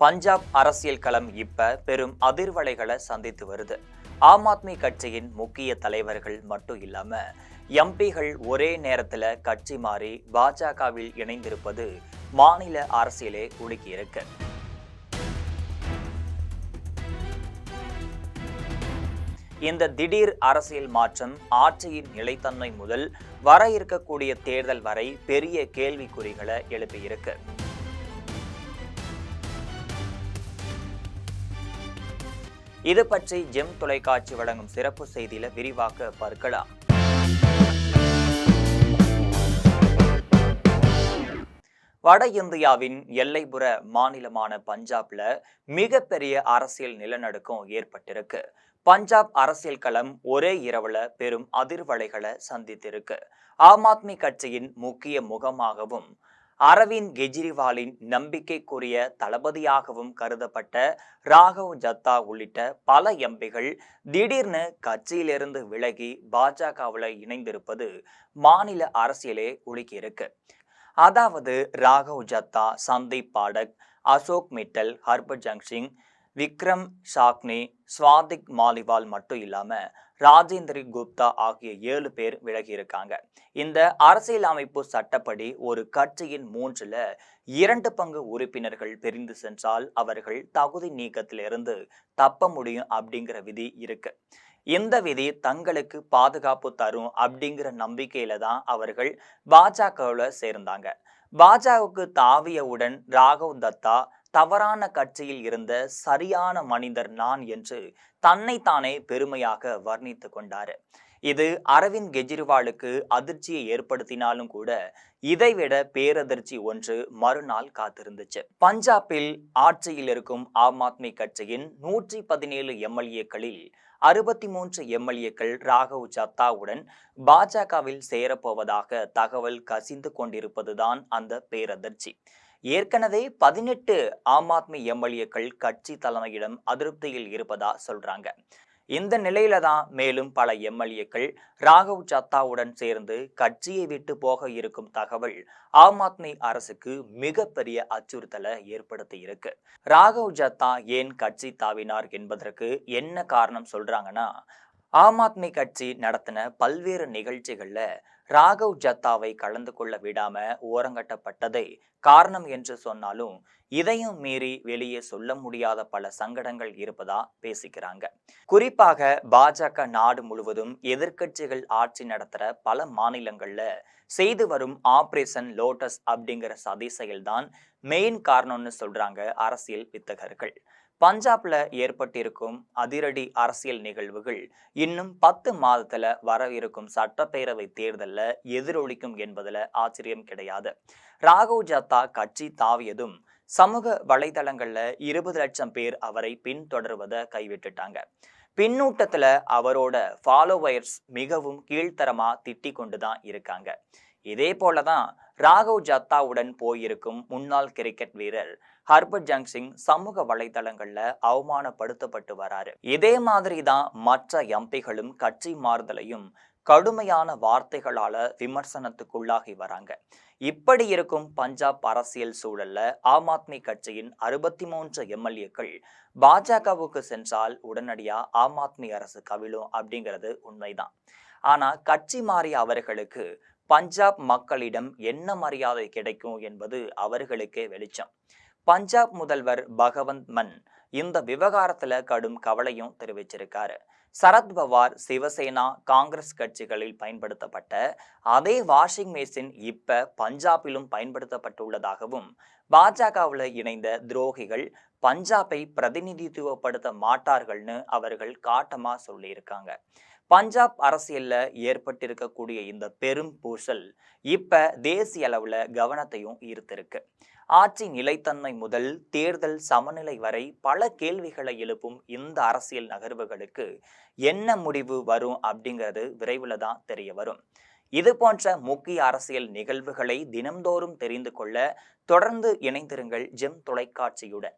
பஞ்சாப் அரசியல் களம் இப்ப பெரும் அதிர்வலைகளை சந்தித்து வருது. ஆம் ஆத்மி கட்சியின் முக்கிய தலைவர்கள் மட்டும் இல்லாம எம்பிகள் ஒரே நேரத்துல கட்சி மாறி பாஜகவில் இணைந்திருப்பது மாநில அரசியலே உலுக்கி இருக்கு. இந்த திடீர் அரசியல் மாற்றம் ஆட்சியின் நிலைத்தன்மை முதல் வர இருக்கக்கூடிய தேர்தல் வரை பெரிய கேள்விக்குறிகளை எழுப்பியிருக்கு. இது பற்றி ஜெம் தொலைக்காட்சி வழங்கும் சிறப்பு செய்தியில விரிவாக்க பார்க்கலாம். வட இந்தியாவின் எல்லைப்புற மாநிலமான பஞ்சாப்ல மிகப்பெரிய அரசியல் நிலநடுக்கம் ஏற்பட்டிருக்கு. பஞ்சாப் அரசியல் களம் ஒரே இரவுல பெரும் அதிர்வலைகளை சந்தித்திருக்கு. ஆம் ஆத்மி கட்சியின் முக்கிய முகமாகவும் அரவிந்த் கெஜ்ரிவாலின் நம்பிக்கைக்குரிய தளபதியாகவும் கருதப்பட்ட ராகவ் ஜத்தா உள்ளிட்ட பல எம்பிகள் திடீர்னு கட்சியிலிருந்து விலகி பாஜகவில் இணைந்திருப்பது மாநில அரசியலே உலுக்கியிருக்கு. அதாவது ராகவ் ஜத்தா, சந்தீப் பாடக், அசோக் மிட்டல், ஹர்பஜன் சிங், விக்ரம் சாக்னி, ஸ்வாதிக் மாலிவால் மட்டும் இல்லாம ராஜேந்திர குப்தா ஆகிய 7 பேர் விலகி இருக்காங்க. இந்த அரசியல் அமைப்பு சட்டப்படி ஒரு கட்சியின் 2 பங்கு உறுப்பினர்கள் பிரிந்து சென்றால் அவர்கள் தகுதி நீக்கத்திலிருந்து தப்ப முடியும் அப்படிங்கிற விதி இருக்கு. இந்த விதி தங்களுக்கு பாதுகாப்பு தரும் அப்படிங்கிற நம்பிக்கையில தான் அவர்கள் பாஜகவுல சேர்ந்தாங்க. பாஜகவுக்கு தாவியவுடன் ராகவ் தத்தா தவறான கட்சியில் இருந்த சரியான மனிதர் நான் என்று தன்னைத்தானே பெருமையாக வர்ணித்து கொண்டாரு. இது அரவிந்த் கெஜ்ரிவாலுக்கு அதிர்ச்சியை ஏற்படுத்தினாலும் கூட இதைவிட பேரதிர்ச்சி ஒன்று மறுநாள் காத்திருந்துச்சு. பஞ்சாபில் ஆட்சியில் இருக்கும் ஆம் ஆத்மி கட்சியின் 117 எம்எல்ஏக்களில் 63 எம்எல்ஏக்கள் ராகவ் ஜத்தாவுடன் பாஜகவில் சேரப்போவதாக தகவல் கசிந்து கொண்டிருப்பதுதான் அந்த பேரதிர்ச்சி. ஏற்கனவே 18 ஆம் ஆத்மி எம்எல்ஏக்கள் கட்சி தலைமையிடம் அதிருப்தியில் இருப்பதா சொல்றாங்க. இந்த நிலையில தான் மேலும் பல எம்எல்ஏக்கள் ராகவ் ஜத்தாவுடன் சேர்ந்து கட்சியை விட்டு போக இருக்கும் தகவல் ஆம் ஆத்மி அரசுக்கு மிகப்பெரிய அச்சுறுத்தலை ஏற்படுத்தி இருக்கு. ராகவ் ஜத்தா ஏன் கட்சி தாவினார் என்பதற்கு என்ன காரணம் சொல்றாங்கன்னா, ஆம் ஆத்மி கட்சி நடத்தின பல்வேறு நிகழ்ச்சிகள்ல ராகவ் ஜத்தாவை கலந்து கொள்ள விடாம ஓரங்கட்டப்பட்டதை காரணம் என்று சொன்னாலும் இதையும் மீறி வெளியே சொல்ல முடியாத பல சங்கடங்கள் இருப்பதா பேசிக்கிறாங்க. குறிப்பாக பாஜக நாடு முழுவதும் எதிர்க்கட்சிகள் ஆட்சி நடத்துற பல மாநிலங்கள்ல செய்து வரும் ஆபரேஷன் லோட்டஸ் அப்படிங்கிற சதி செயல்தான் மெயின் காரணம்னு சொல்றாங்க அரசியல் வித்தகர்கள். பஞ்சாப்ல ஏற்பட்டிருக்கும் அதிரடி அரசியல் நிகழ்வுகள் இன்னும் 10 மாதத்துல வர இருக்கும் சட்டப்பேரவை தேர்தல்ல எதிரொலிக்கும் என்பதுல ஆச்சரியம் கிடையாது. ராகவ் ஜத்தா கட்சி தாவியதும் சமூக வலைதளங்கள்ல 20 லட்சம் பேர் அவரை பின்தொடர்வதை கைவிட்டுட்டாங்க. பின்னூட்டத்துல அவரோட ஃபாலோவர்ஸ் மிகவும் கீழ்த்தரமா திட்டிக் கொண்டுதான் இருக்காங்க. இதே போலதான் ராகவ் ஜத்தாவுடன் போயிருக்கும் முன்னாள் கிரிக்கெட் வீரர் ஹர்பஜன் சிங் சமூக வலைதளங்கள்ல அவமானப்படுத்தப்பட்டு வராரு. இதே மாதிரி தான் மற்ற எம்பிகளும் கட்சி மாறுதலையும் கடுமையான வார்த்தைகளால விமர்சனத்துக்குள்ளாகி வராங்க. இப்படி இருக்கும் பஞ்சாப் அரசியல் சூழல்ல ஆம் ஆத்மி கட்சியின் 63 எம்எல்ஏக்கள் பாஜகவுக்கு சென்றால் உடனடியா ஆம் ஆத்மி அரசு கவிழும் அப்படிங்கிறது உண்மைதான். ஆனா கட்சி மாறிய அவர்களுக்கு பஞ்சாப் மக்களிடம் என்ன மரியாதை கிடைக்கும் என்பது அவர்களுக்கே வெளிச்சம். பஞ்சாப் முதல்வர் பகவந்த் மன் இந்த விவகாரத்துல கடும் கவலையும் தெரிவிச்சிருக்காரு. சரத் பவார், சிவசேனா, காங்கிரஸ் கட்சிகளில் பயன்படுத்தப்பட்ட அதே வாஷிங் மெஷின் இப்ப பஞ்சாபிலும் பயன்படுத்தப்பட்டுள்ளதாகவும் பாஜகவில் இணைந்த துரோகிகள் பஞ்சாபை பிரதிநிதித்துவப்படுத்த மாட்டார்கள்னு அவர்கள் காட்டமா சொல்லியிருக்காங்க. பஞ்சாப் அரசியல்ல ஏற்பட்டிருக்கக்கூடிய இந்த பெரும் பூசல் இப்ப தேசிய அளவுல கவனத்தையும் ஈர்த்திருக்கு. ஆட்சி நிலைத்தன்மை முதல் தேர்தல் சமநிலை வரை பல கேள்விகளை எழுப்பும் இந்த அரசியல் நகர்வுகளுக்கு என்ன முடிவு வரும் அப்படிங்கிறது விரைவில் தான் தெரிய வரும். இது போன்ற முக்கிய அரசியல் நிகழ்வுகளை தினம்தோறும் தெரிந்து கொள்ள தொடர்ந்து இணைந்திருங்கள் ஜெம் தொலைக்காட்சியுடன்.